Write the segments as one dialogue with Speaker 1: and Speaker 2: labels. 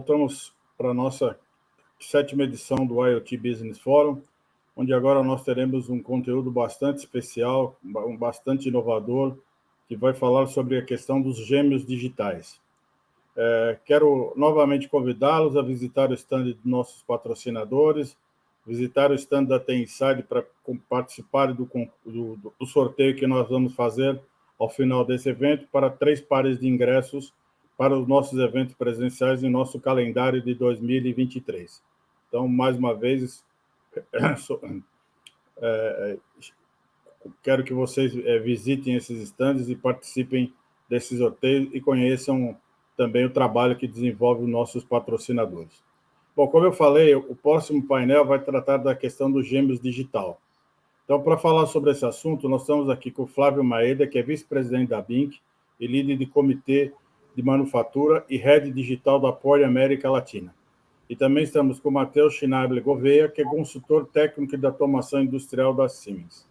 Speaker 1: voltamos para a nossa 7ª edição do IoT Business Forum, onde agora nós teremos um conteúdo bastante especial, bastante inovador, que vai falar sobre a questão dos gêmeos digitais. Quero novamente convidá-los a visitar o stand de nossos patrocinadores, visitar o stand da T-Inside para participar do sorteio que nós vamos fazer ao final desse evento para 3 pares de ingressos para os nossos eventos presenciais em nosso calendário de 2023. Então, mais uma vez, quero que vocês visitem esses stands e participem desses sorteios e conheçam também o trabalho que desenvolve os nossos patrocinadores. Bom, como eu falei, o próximo painel vai tratar da questão dos gêmeos digital. Então, para falar sobre esse assunto, nós estamos aqui com o Flávio Maeda, que é vice-presidente da BINC e líder de comitê de manufatura e head digital da Pori América Latina. E também estamos com o Matheus Schnabel Gouveia, que é consultor técnico de automação industrial da Siemens.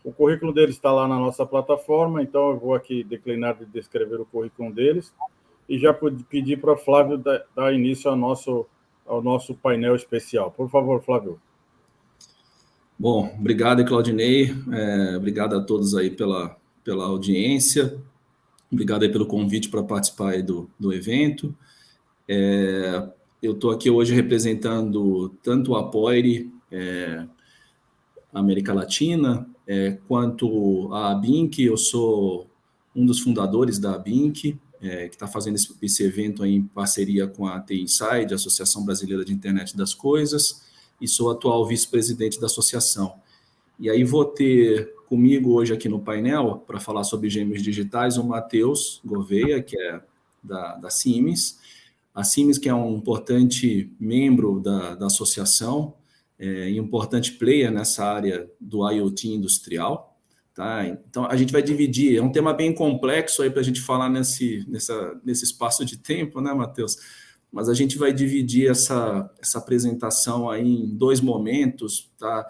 Speaker 1: O currículo deles está lá na nossa plataforma, então eu vou aqui declinar de descrever o currículo deles e já pedir para o Flávio dar início ao nosso painel especial. Por favor, Flávio.
Speaker 2: Bom, obrigado, Claudinei. Obrigado a todos aí pela audiência. Obrigado aí pelo convite para participar aí do evento. Eu estou aqui hoje representando tanto a Pori, América Latina, quanto a BINC. Eu sou um dos fundadores da BINC, que está fazendo esse evento aí em parceria com a T-Inside, Associação Brasileira de Internet das Coisas, e sou atual vice-presidente da associação. E aí vou ter comigo hoje aqui no painel, para falar sobre gêmeos digitais, o Matheus Gouveia, que é da Siemens. A Siemens, que é um importante membro da associação, e importante player nessa área do IoT industrial. Tá? Então, a gente vai dividir, é um tema bem complexo aí para a gente falar nesse espaço de tempo, né, Matheus? Mas a gente vai dividir essa apresentação aí em 2 momentos, tá?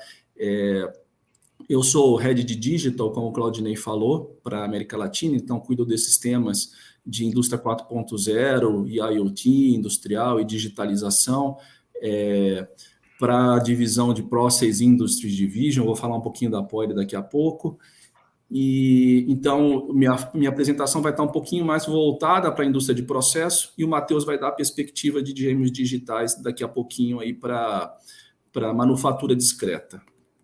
Speaker 2: Eu sou head de digital, como o Claudinei falou, para a América Latina, então cuido desses temas de indústria 4.0 e IoT industrial e digitalização, para a divisão de Process Industries Division. Vou falar um pouquinho da Pori daqui a pouco. E então minha apresentação vai estar um pouquinho mais voltada para a indústria de processo, e o Matheus vai dar a perspectiva de gêmeos digitais daqui a pouquinho aí para a manufatura discreta.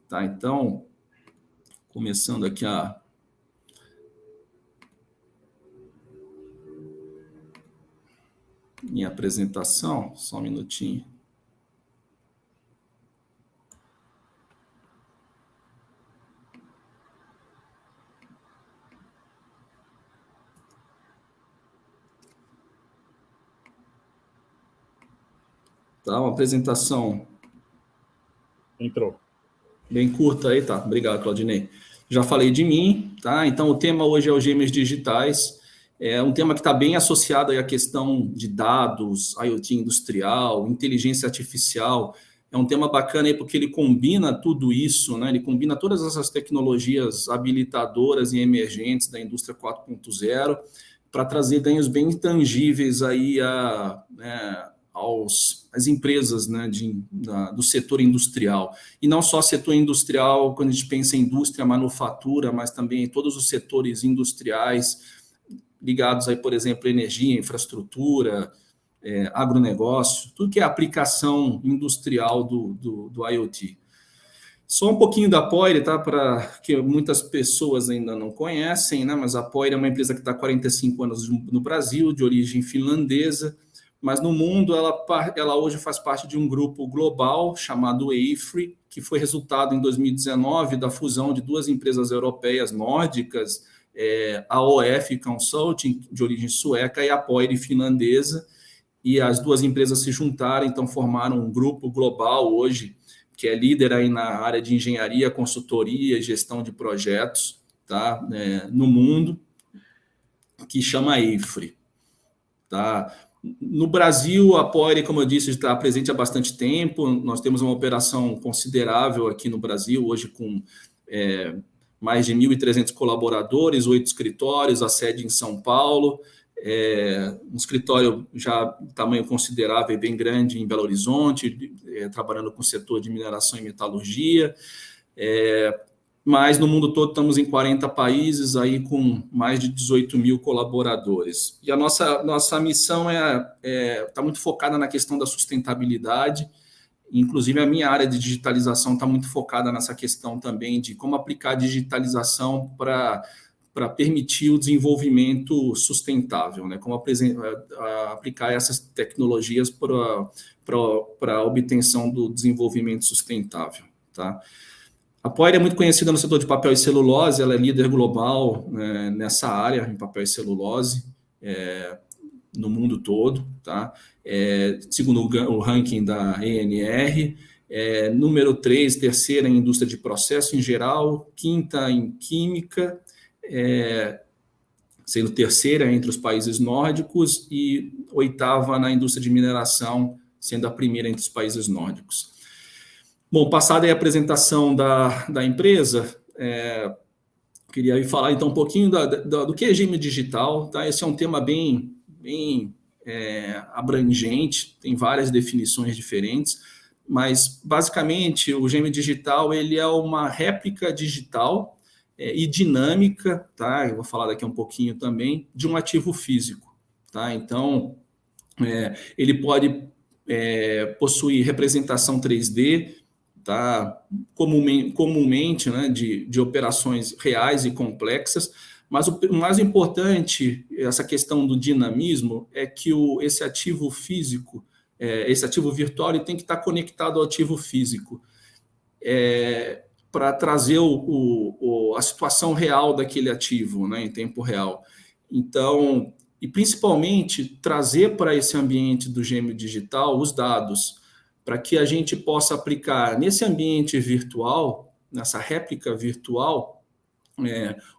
Speaker 2: Tá? Então, começando aqui a minha apresentação, só um minutinho. Tá, uma apresentação.
Speaker 1: Entrou.
Speaker 2: Bem curta aí, tá? Obrigado, Claudinei. Já falei de mim, tá? Então, o tema hoje é os gêmeos digitais. É um tema que está bem associado aí à questão de dados, IoT industrial, inteligência artificial. É um tema bacana aí porque ele combina tudo isso, né? Ele combina todas essas tecnologias habilitadoras e emergentes da indústria 4.0 para trazer ganhos bem intangíveis aí às empresas, né, do setor industrial. E não só setor industrial, quando a gente pensa em indústria, manufatura, mas também em todos os setores industriais ligados, aí, por exemplo, energia, infraestrutura, agronegócio, tudo que é aplicação industrial do IoT. Só um pouquinho da Pori, tá? Para que muitas pessoas ainda não conhecem, né? Mas a Pori é uma empresa que está há 45 anos no Brasil, de origem finlandesa, mas no mundo ela hoje faz parte de um grupo global chamado AFRY, que foi resultado em 2019 da fusão de 2 empresas europeias nórdicas, a OF Consulting, de origem sueca, e a Pori finlandesa, e as 2 empresas se juntaram, então formaram um grupo global hoje, que é líder aí na área de engenharia, consultoria e gestão de projetos, tá? No mundo, que chama AFRY. Tá? No Brasil, a Pori, como eu disse, está presente há bastante tempo. Nós temos uma operação considerável aqui no Brasil, hoje com mais de 1.300 colaboradores, 8 escritórios, a sede em São Paulo. um escritório já de tamanho considerável e bem grande em Belo Horizonte, trabalhando com o setor de mineração e metalurgia, mas no mundo todo estamos em 40 países, aí com mais de 18 mil colaboradores. E a nossa missão está muito focada na questão da sustentabilidade. Inclusive, a minha área de digitalização está muito focada nessa questão também de como aplicar a digitalização para permitir o desenvolvimento sustentável, né? Como aplicar essas tecnologias para a obtenção do desenvolvimento sustentável, tá? A Poire é muito conhecida no setor de papel e celulose, ela é líder global, né, nessa área, em papel e celulose, no mundo todo, tá? Segundo o ranking da ENR, número 3, terceira em indústria de processo em geral, quinta em química, sendo terceira entre os países nórdicos e oitava na indústria de mineração, sendo a primeira entre os países nórdicos. Bom, passada aí a apresentação da empresa, queria falar então um pouquinho do que é gêmeo digital, tá? Esse é um tema bem abrangente, tem várias definições diferentes, mas basicamente o gêmeo digital ele é uma réplica digital e dinâmica, tá? Eu vou falar daqui um pouquinho também, de um ativo físico, tá? Então, ele pode possuir representação 3D, tá? Comumente, né, de operações reais e complexas, mas o mais importante, essa questão do dinamismo, é que esse ativo físico, esse ativo virtual, ele tem que estar conectado ao ativo físico, para trazer a situação real daquele ativo, né, em tempo real. Então, e principalmente trazer para esse ambiente do gêmeo digital os dados, para que a gente possa aplicar nesse ambiente virtual, nessa réplica virtual,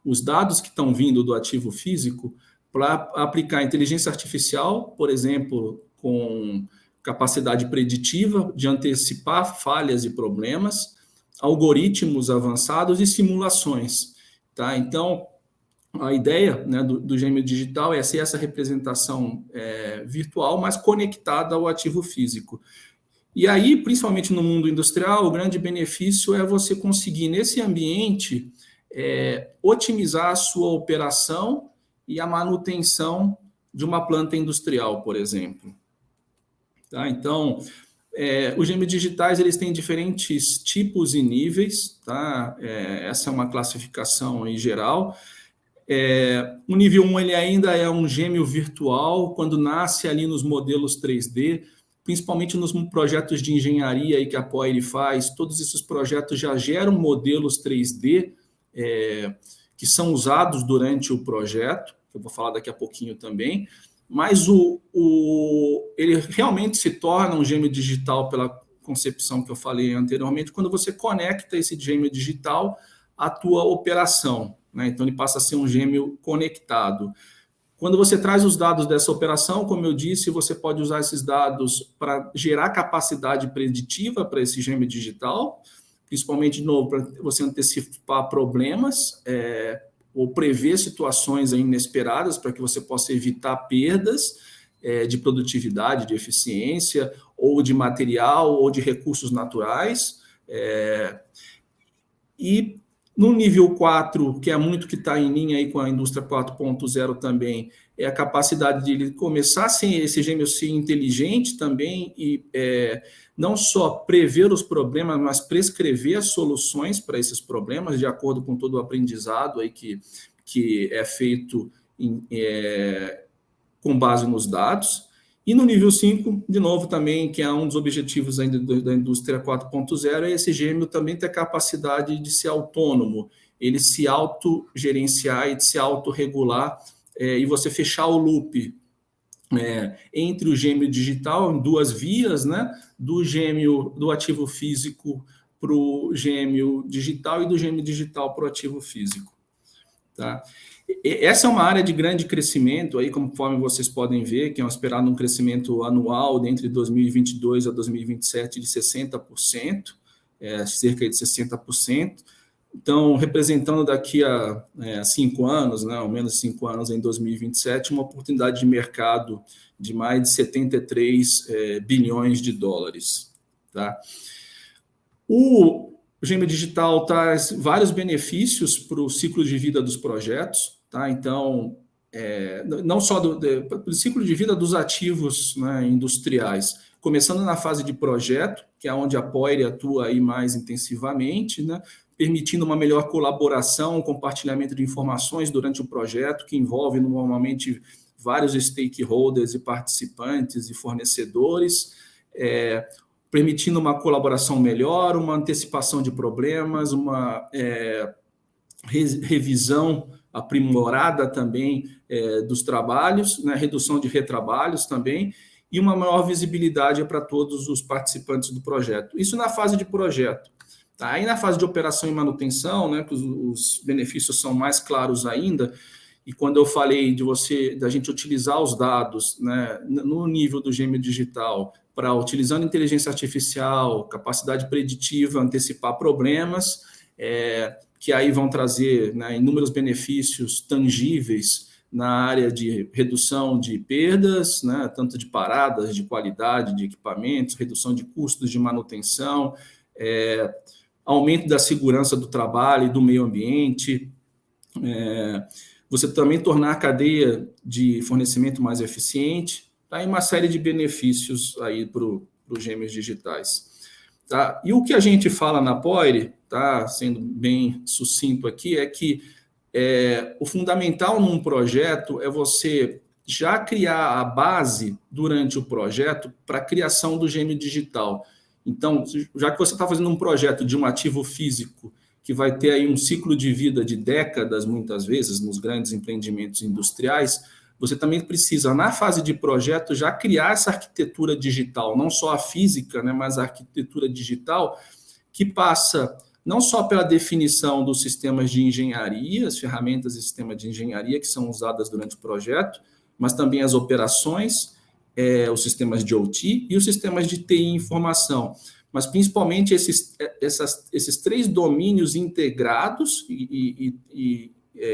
Speaker 2: os dados que estão vindo do ativo físico, para aplicar inteligência artificial, por exemplo, com capacidade preditiva de antecipar falhas e problemas, algoritmos avançados e simulações, tá? Então, a ideia, né, do gêmeo digital é ser essa representação virtual, mas conectada ao ativo físico. E aí, principalmente no mundo industrial, o grande benefício é você conseguir, nesse ambiente, otimizar a sua operação e a manutenção de uma planta industrial, por exemplo. Tá? Então, os gêmeos digitais eles têm diferentes tipos e níveis, tá? Essa é uma classificação em geral. O nível 1 ele ainda é um gêmeo virtual, quando nasce ali nos modelos 3D, principalmente nos projetos de engenharia aí que a Poire faz, todos esses projetos já geram modelos 3D que são usados durante o projeto, que eu vou falar daqui a pouquinho também, mas ele realmente se torna um gêmeo digital pela concepção que eu falei anteriormente, quando você conecta esse gêmeo digital à tua operação, né? Então, ele passa a ser um gêmeo conectado. Quando você traz os dados dessa operação, como eu disse, você pode usar esses dados para gerar capacidade preditiva para esse gêmeo digital, principalmente, de novo, para você antecipar problemas, ou prever situações inesperadas para que você possa evitar perdas de produtividade, de eficiência, ou de material, ou de recursos naturais. E no nível 4, que é muito que está em linha aí com a indústria 4.0 também, é a capacidade de ele começar a ser esse gêmeo ser inteligente também e não só prever os problemas, mas prescrever as soluções para esses problemas, de acordo com todo o aprendizado aí que é feito com base nos dados. E no nível 5, de novo também, que é um dos objetivos ainda da indústria 4.0, é esse gêmeo também ter capacidade de ser autônomo, ele se autogerenciar e de se autorregular, e você fechar o loop entre o gêmeo digital, em duas vias, né, do ativo físico para o gêmeo digital e do gêmeo digital para o ativo físico. Tá? Essa é uma área de grande crescimento, aí, conforme vocês podem ver, que é esperado um crescimento anual entre 2022 a 2027 de 60%, cerca de 60%. Então, representando daqui a 5 anos, né, ao menos 5 anos, em 2027, uma oportunidade de mercado de mais de 73 bilhões de dólares. Tá? O Gêmeo Digital traz vários benefícios para o ciclo de vida dos projetos. Tá? Então, não só do ciclo de vida dos ativos, né, industriais, começando na fase de projeto, que é onde a Poire atua aí mais intensivamente, né, permitindo uma melhor colaboração, compartilhamento de informações durante o projeto, que envolve normalmente vários stakeholders e participantes e fornecedores, permitindo uma colaboração melhor, uma antecipação de problemas, uma revisão aprimorada também dos trabalhos, né, redução de retrabalhos também, e uma maior visibilidade para todos os participantes do projeto. Isso na fase de projeto. Tá? Aí na fase de operação e manutenção, né, que os benefícios são mais claros ainda, e quando eu falei da gente utilizar os dados, né, no nível do Gêmeo Digital, para utilizando inteligência artificial, capacidade preditiva, antecipar problemas, que aí vão trazer, né, inúmeros benefícios tangíveis na área de redução de perdas, né, tanto de paradas, de qualidade de equipamentos, redução de custos de manutenção, aumento da segurança do trabalho e do meio ambiente, você também tornar a cadeia de fornecimento mais eficiente, tá? E uma série de benefícios aí para os gêmeos digitais. Tá? E o que a gente fala na Poire, tá? Sendo bem sucinto aqui, é que o fundamental num projeto é você já criar a base durante o projeto para a criação do gêmeo digital. Então, já que você está fazendo um projeto de um ativo físico que vai ter aí um ciclo de vida de décadas, muitas vezes, nos grandes empreendimentos industriais, você também precisa, na fase de projeto, já criar essa arquitetura digital, não só a física, né, mas a arquitetura digital, que passa não só pela definição dos sistemas de engenharia, as ferramentas e sistemas de engenharia que são usadas durante o projeto, mas também as operações, os sistemas de OT e os sistemas de TI e informação. Mas principalmente esses 3 domínios integrados e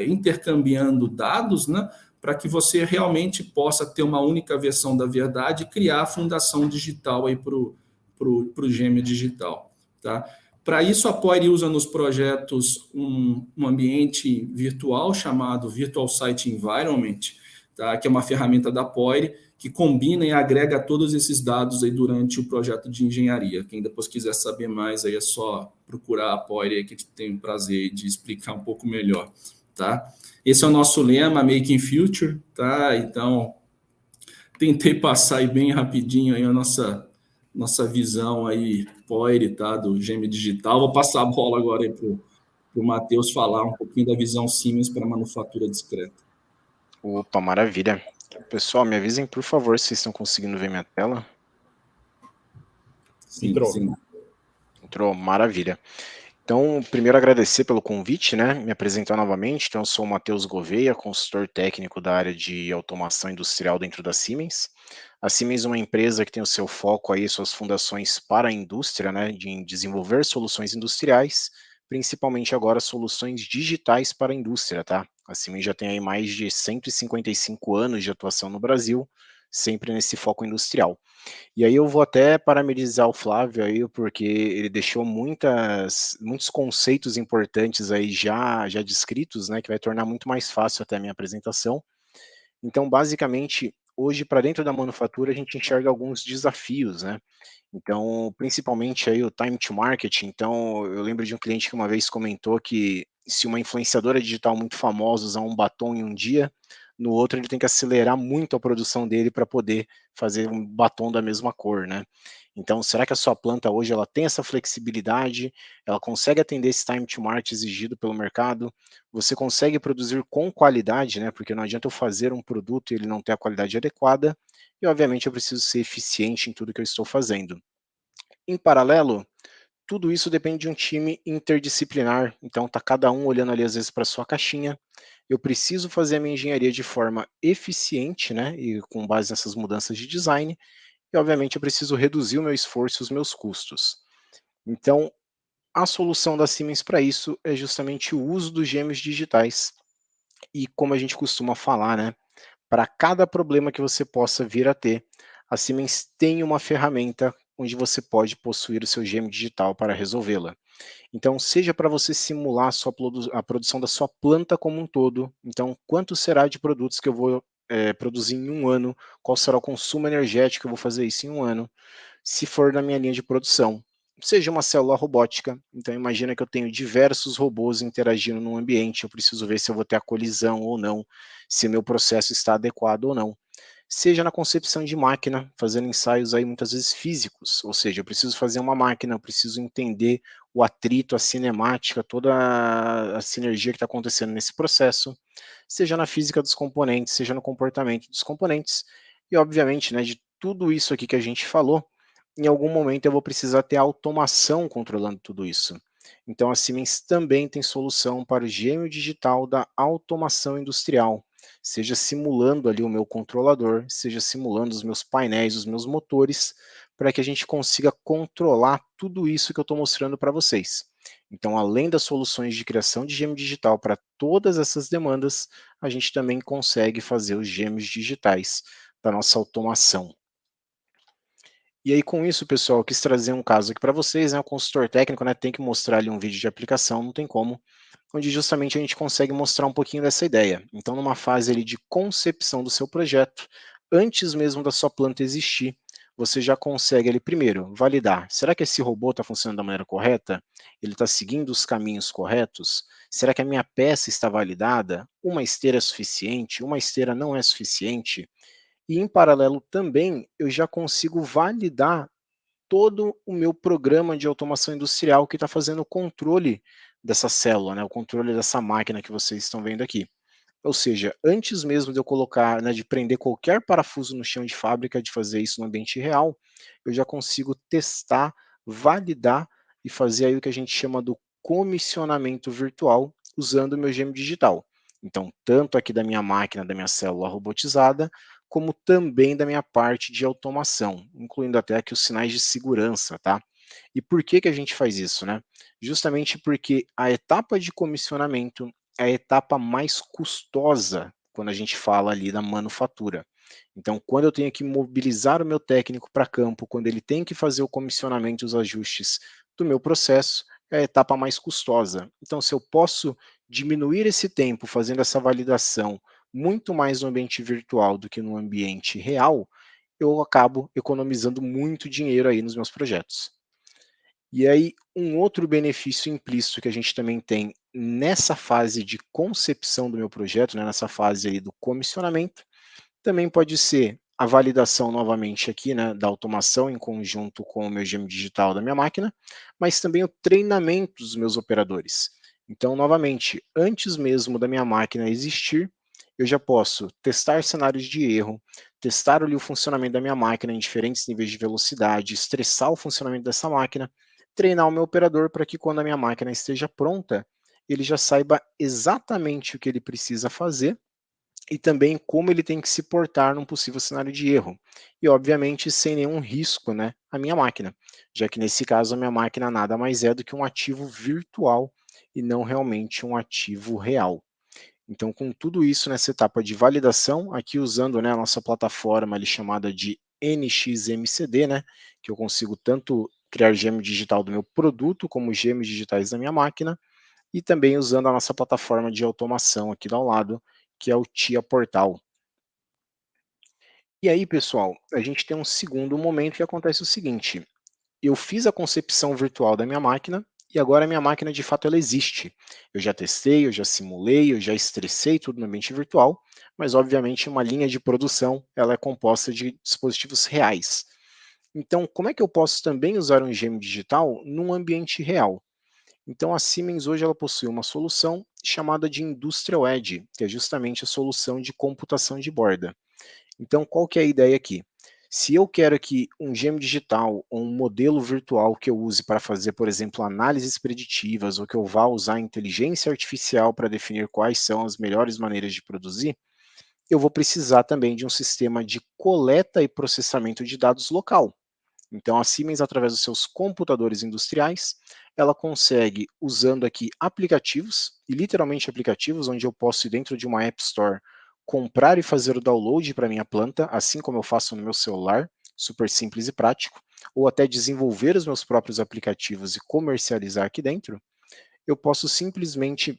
Speaker 2: intercambiando dados, né, para que você realmente possa ter uma única versão da verdade e criar a fundação digital para o Gêmeo Digital. Tá? Para isso, a Poire usa nos projetos um ambiente virtual chamado Virtual Site Environment, tá? Que é uma ferramenta da Poire que combina e agrega todos esses dados aí durante o projeto de engenharia. Quem depois quiser saber mais, aí é só procurar a Poire, aí, que a gente tem o prazer de explicar um pouco melhor. Tá? Esse é o nosso lema, Making Future. Tá? Então, tentei passar aí bem rapidinho aí a nossa visão aí, Poire, tá? Do Gêmeo Digital. Vou passar a bola agora para o Matheus falar um pouquinho da visão Siemens para a manufatura discreta.
Speaker 3: Opa, maravilha. Pessoal, me avisem, por favor, se vocês estão conseguindo ver minha tela.
Speaker 2: Sim, entrou. Sim.
Speaker 3: Entrou, maravilha. Então, primeiro agradecer pelo convite, né? Me apresentar novamente. Então, eu sou o Matheus Gouveia, consultor técnico da área de automação industrial dentro da Siemens. A Siemens é uma empresa que tem o seu foco aí, suas fundações para a indústria, né? De desenvolver soluções industriais, principalmente agora soluções digitais para a indústria, tá? A Siemens já tem aí mais de 155 anos de atuação no Brasil, sempre nesse foco industrial. E aí eu vou até parabenizar o Flávio aí, porque ele deixou muitos conceitos importantes aí já descritos, né, que vai tornar muito mais fácil até a minha apresentação. Então, basicamente, hoje, para dentro da manufatura, a gente enxerga alguns desafios, né? Então, principalmente aí o time to market. Então, eu lembro de um cliente que uma vez comentou que se uma influenciadora digital muito famosa usar um batom em um dia, no outro ele tem que acelerar muito a produção dele para poder fazer um batom da mesma cor, né? Então, será que a sua planta hoje ela tem essa flexibilidade? Ela consegue atender esse time to market exigido pelo mercado? Você consegue produzir com qualidade, né? Porque não adianta eu fazer um produto e ele não ter a qualidade adequada. E, obviamente, eu preciso ser eficiente em tudo que eu estou fazendo. Em paralelo, tudo isso depende de um time interdisciplinar. Então, tá cada um olhando ali, às vezes, para sua caixinha. Eu preciso fazer a minha engenharia de forma eficiente, né? E com base nessas mudanças de design. E, obviamente, eu preciso reduzir o meu esforço e os meus custos. Então, A solução da Siemens para isso é justamente o uso dos gêmeos digitais. E como a gente costuma falar, né, para cada problema que você possa vir a ter, a Siemens tem uma ferramenta onde você pode possuir o seu gêmeo digital para resolvê-la. Então, seja para você simular a produção da sua planta como um todo, então quanto será de produtos que eu vou produzir em um ano, qual será o consumo energético que eu vou fazer isso em um ano, se for na minha linha de produção. Seja uma célula robótica, então imagina que eu tenho diversos robôs interagindo no ambiente, eu preciso ver se eu vou ter a colisão ou não, se meu processo está adequado ou não. Seja na concepção de máquina, fazendo ensaios aí muitas vezes físicos, ou seja, eu preciso fazer uma máquina, eu preciso entender o atrito, a cinemática, toda a sinergia que está acontecendo nesse processo, seja na física dos componentes, seja no comportamento dos componentes, e obviamente, né, de tudo isso aqui que a gente falou, em algum momento eu vou precisar ter automação controlando tudo isso. Então a Siemens também tem solução para o gêmeo digital da automação industrial, seja simulando ali o meu controlador, seja simulando os meus painéis, os meus motores, para que a gente consiga controlar tudo isso que eu estou mostrando para vocês. Então, além das soluções de criação de gêmeo digital para todas essas demandas, a gente também consegue fazer os gêmeos digitais da nossa automação. E aí, com isso, pessoal, eu quis trazer um caso aqui para vocês, né? O consultor técnico, né, tem que mostrar ali um vídeo de aplicação, não tem como, onde justamente a gente consegue mostrar um pouquinho dessa ideia. Então, numa fase ali de concepção do seu projeto, antes mesmo da sua planta existir, você já consegue ali primeiro validar. Será que esse robô está funcionando da maneira correta? Ele está seguindo os caminhos corretos? Será que a minha peça está validada? Uma esteira é suficiente? Uma esteira não é suficiente? E em paralelo também, eu já consigo validar todo o meu programa de automação industrial que está fazendo o controle dessa célula, né, o controle dessa máquina que vocês estão vendo aqui. Ou seja, antes mesmo de eu colocar, né, de prender qualquer parafuso no chão de fábrica, de fazer isso no ambiente real, eu já consigo testar, validar e fazer aí o que a gente chama do comissionamento virtual usando o meu gêmeo digital. Então, tanto aqui da minha máquina, da minha célula robotizada, como também da minha parte de automação, incluindo até aqui os sinais de segurança, tá? E por que que a gente faz isso, né? Justamente porque a etapa de comissionamento é a etapa mais custosa quando a gente fala ali da manufatura. Então, quando eu tenho que mobilizar o meu técnico para campo, quando ele tem que fazer o comissionamento e os ajustes do meu processo, é a etapa mais custosa. Então, se eu posso diminuir esse tempo fazendo essa validação muito mais no ambiente virtual do que no ambiente real, eu acabo economizando muito dinheiro aí nos meus projetos. E aí, um outro benefício implícito que a gente também tem nessa fase de concepção do meu projeto, né, nessa fase aí do comissionamento, também pode ser a validação novamente aqui, né, da automação em conjunto com o meu gêmeo digital da minha máquina, mas também o treinamento dos meus operadores. Então, novamente, antes mesmo da minha máquina existir, eu já posso testar cenários de erro, testar ali o funcionamento da minha máquina em diferentes níveis de velocidade, estressar o funcionamento dessa máquina, treinar o meu operador para que quando a minha máquina esteja pronta, ele já saiba exatamente o que ele precisa fazer e também como ele tem que se portar num possível cenário de erro. E, obviamente, sem nenhum risco, né, a minha máquina, já que nesse caso a minha máquina nada mais é do que um ativo virtual e não realmente um ativo real. Então, com tudo isso nessa etapa de validação, aqui usando, né, a nossa plataforma ali chamada de NXMCD, né, que eu consigo tanto criar gêmeo digital do meu produto, como gêmeos digitais da minha máquina, e também usando a nossa plataforma de automação aqui do lado, que é o TIA Portal. E aí, pessoal, a gente tem um segundo momento que acontece o seguinte: eu fiz a concepção virtual da minha máquina e agora a minha máquina de fato ela existe. Eu já testei, eu já simulei, eu já estressei tudo no ambiente virtual, mas obviamente uma linha de produção ela é composta de dispositivos reais. Então, como é que eu posso também usar um gêmeo digital num ambiente real? Então, a Siemens hoje ela possui uma solução chamada de Industrial Edge, que é justamente a solução de computação de borda. Então, qual que é a ideia aqui? Se eu quero que um gêmeo digital ou um modelo virtual que eu use para fazer, por exemplo, análises preditivas, ou que eu vá usar inteligência artificial para definir quais são as melhores maneiras de produzir, eu vou precisar também de um sistema de coleta e processamento de dados local. Então, a Siemens, através dos seus computadores industriais, ela consegue, usando aqui aplicativos, e literalmente aplicativos, onde eu posso ir dentro de uma App Store, comprar e fazer o download para minha planta, assim como eu faço no meu celular, super simples e prático, ou até desenvolver os meus próprios aplicativos e comercializar aqui dentro, eu posso simplesmente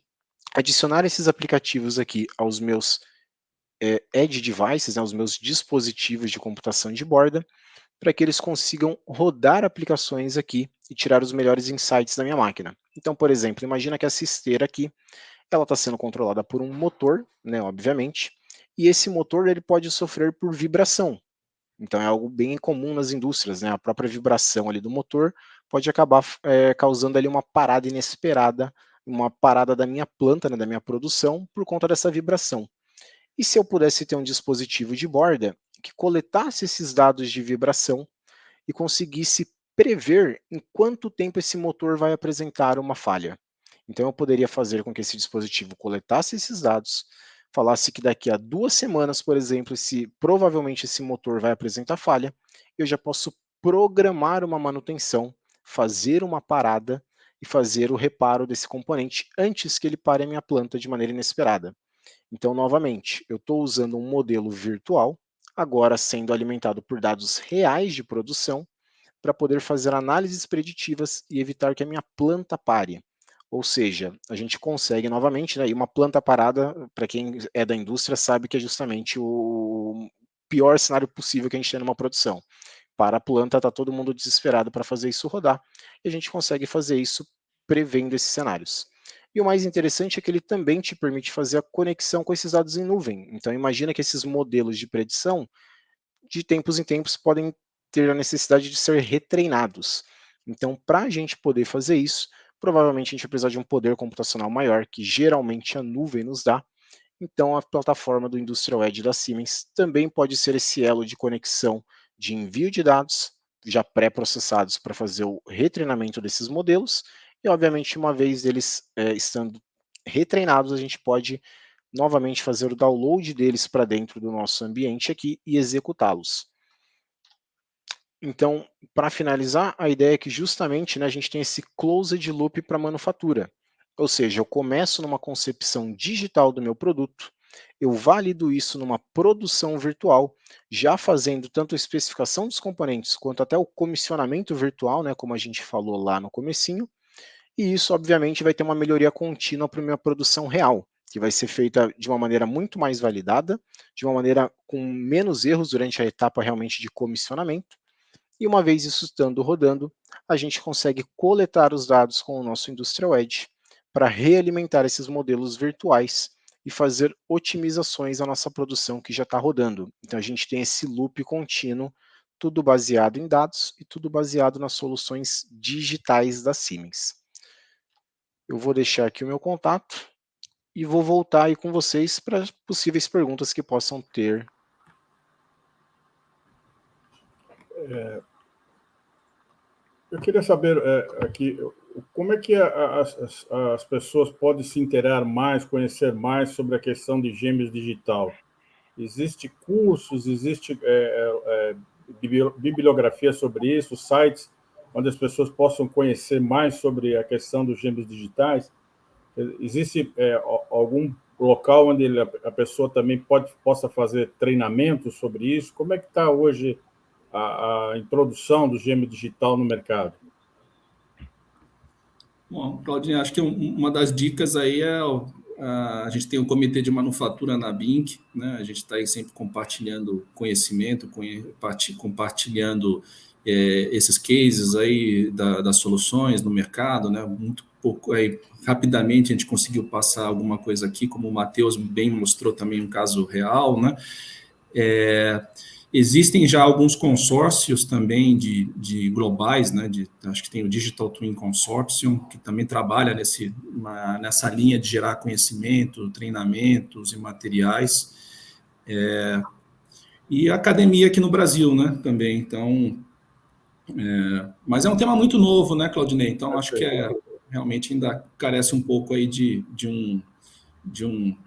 Speaker 3: adicionar esses aplicativos aqui aos meus edge devices, né, aos meus dispositivos de computação de borda, para que eles consigam rodar aplicações aqui e tirar os melhores insights da minha máquina. Então, por exemplo, imagina que essa esteira aqui, ela está sendo controlada por um motor, né, obviamente, e esse motor ele pode sofrer por vibração. Então é algo bem comum nas indústrias, né? A própria vibração ali do motor pode acabar causando ali uma parada inesperada, uma parada da minha planta, né, da minha produção, por conta dessa vibração. E se eu pudesse ter um dispositivo de borda que coletasse esses dados de vibração e conseguisse prever em quanto tempo esse motor vai apresentar uma falha. Então eu poderia fazer com que esse dispositivo coletasse esses dados, falasse que daqui a 2 semanas, por exemplo, se provavelmente esse motor vai apresentar falha, eu já posso programar uma manutenção, fazer uma parada e fazer o reparo desse componente antes que ele pare a minha planta de maneira inesperada. Então, novamente, eu estou usando um modelo virtual, agora sendo alimentado por dados reais de produção, para poder fazer análises preditivas e evitar que a minha planta pare. Ou seja, a gente consegue novamente, né, e uma planta parada, para quem é da indústria, sabe que é justamente o pior cenário possível que a gente tem numa produção. Para a planta, está todo mundo desesperado para fazer isso rodar, e a gente consegue fazer isso prevendo esses cenários. E o mais interessante é que ele também te permite fazer a conexão com esses dados em nuvem. Então, imagina que esses modelos de predição, de tempos em tempos, podem ter a necessidade de ser retreinados. Então, para a gente poder fazer isso, provavelmente a gente vai precisar de um poder computacional maior, que geralmente a nuvem nos dá. Então, a plataforma do Industrial Edge da Siemens também pode ser esse elo de conexão de envio de dados já pré-processados para fazer o retreinamento desses modelos. E, obviamente, uma vez eles estando retreinados, a gente pode novamente fazer o download deles para dentro do nosso ambiente aqui e executá-los. Então, para finalizar, a ideia é que justamente, né, a gente tem esse closed loop para manufatura. Ou seja, eu começo numa concepção digital do meu produto, eu valido isso numa produção virtual, já fazendo tanto a especificação dos componentes quanto até o comissionamento virtual, né, como a gente falou lá no comecinho, e isso, obviamente, vai ter uma melhoria contínua para a minha produção real, que vai ser feita de uma maneira muito mais validada, de uma maneira com menos erros durante a etapa realmente de comissionamento. E uma vez isso estando rodando, a gente consegue coletar os dados com o nosso Industrial Edge para realimentar esses modelos virtuais e fazer otimizações à nossa produção que já está rodando. Então a gente tem esse loop contínuo, tudo baseado em dados e tudo baseado nas soluções digitais da Siemens. Eu vou deixar aqui o meu contato e vou voltar aí com vocês para possíveis perguntas que possam ter.
Speaker 1: Eu queria saber aqui, como é que as pessoas podem se inteirar mais, conhecer mais sobre a questão de gêmeos digital? Existe cursos, existe bibliografia sobre isso, sites onde as pessoas possam conhecer mais sobre a questão dos gêmeos digitais? Existe algum local onde a pessoa também possa fazer treinamento sobre isso? Como é que está hoje a introdução do gêmeo digital no mercado?
Speaker 2: Bom, Claudinho, acho que uma das dicas aí a gente tem um comitê de manufatura na BINC, né? A gente está aí sempre compartilhando conhecimento, compartilhando esses cases aí das soluções no mercado, né? Muito pouco aí, rapidamente a gente conseguiu passar alguma coisa aqui, como o Matheus bem mostrou também um caso real, né? Existem já alguns consórcios também de globais, né? Acho que tem o Digital Twin Consortium, que também trabalha nessa linha de gerar conhecimento, treinamentos e materiais. E a academia aqui no Brasil, né? Também. Então, mas é um tema muito novo, né, Claudinei? Então, acho que realmente ainda carece um pouco aí de um.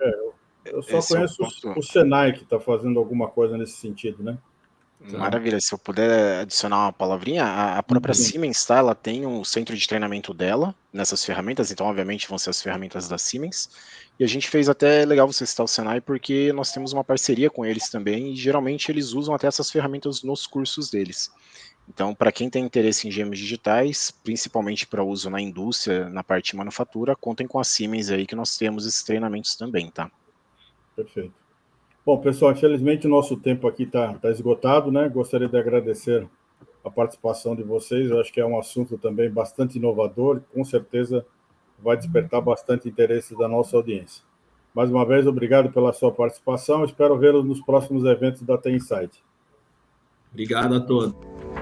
Speaker 1: Eu só conheço o Senai, que está fazendo alguma coisa nesse sentido, né?
Speaker 2: Tá.
Speaker 3: Maravilha, se eu puder adicionar uma palavrinha, a própria Siemens, tá? Ela tem um centro de treinamento dela nessas ferramentas, então obviamente vão ser as ferramentas da Siemens. E a gente fez até legal você citar o Senai, porque nós temos uma parceria com eles também, e geralmente eles usam até essas ferramentas nos cursos deles. Então, para quem tem interesse em gêmeos digitais, principalmente para uso na indústria, na parte de manufatura, contem com a Siemens aí que nós temos esses treinamentos também, tá?
Speaker 1: Perfeito. Bom, pessoal, infelizmente o nosso tempo aqui está esgotado, né? Gostaria de agradecer a participação de vocês. Eu acho que é um assunto também bastante inovador e com certeza vai despertar bastante interesse da nossa audiência. Mais uma vez, obrigado pela sua participação. Espero vê-los nos próximos eventos da TEI Insight.
Speaker 2: Obrigado a todos.